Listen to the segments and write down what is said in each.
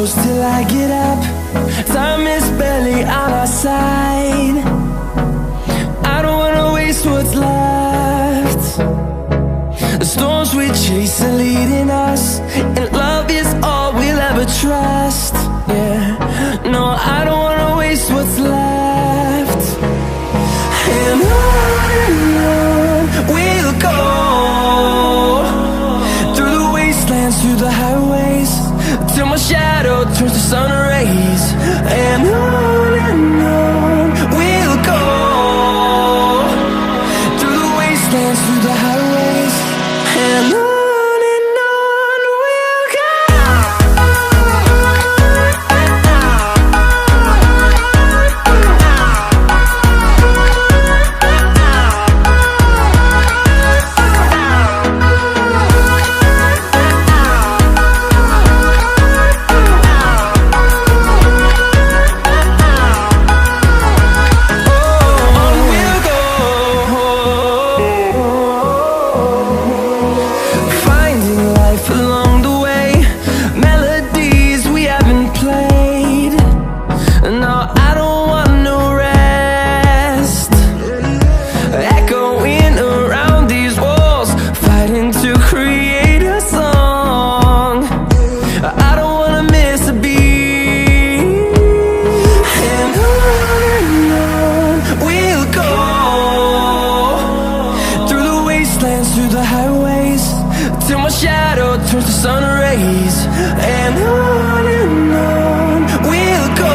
close till I get up. Time is barely on our side. I don't wanna waste what's left. The storms we chase are leading us, and love is all we'll ever trust. Yeah, no, I don't wanna waste what's left. And on we'll go, through the wastelands, through the highways, till my shadow turns to sun rays. And on we'll go, through the wastelands, through the highways, and on we'll go. Along the way, melodies we haven't played. No, I don't want no rest. Echoing around these walls, fighting to create a song. I don't wanna miss a beat. And on we'll go, through the wastelands, through the highways, till my shadow turns to sun rays. And on we'll go.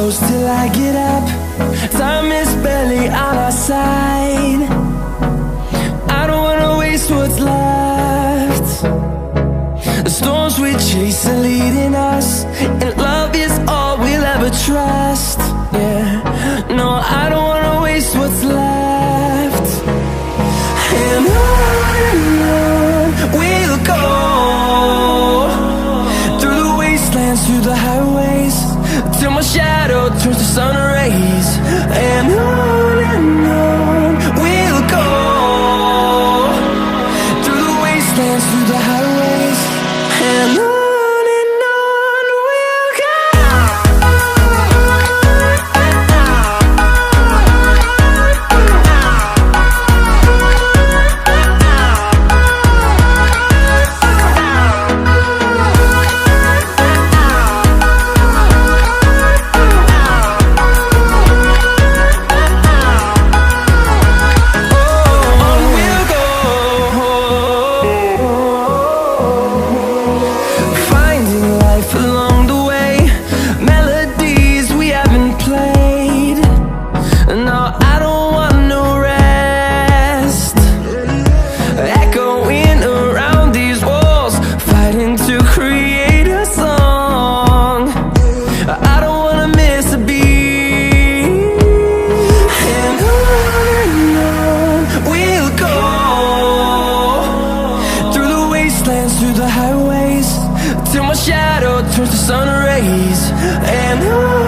close till I get up. Time is barely on our side. I don't wanna waste what's left. The storms we chase are leading us, and love is all we'll ever trust. Yeah, no, I don't wanna waste what's left. And on we'll go, through the wastelands, through the highways, till my shadow turns to sun rays. And on we'll go, through the wastelands, through the highways, and on we'll go. Along the way, melodies we haven't played. No, I don't want no rest. Echoing around these walls, fighting to create a song. I don't wanna miss a beat. And on we'll go, through the wastelands, through the highways, till my shadow turns to sun rays. And on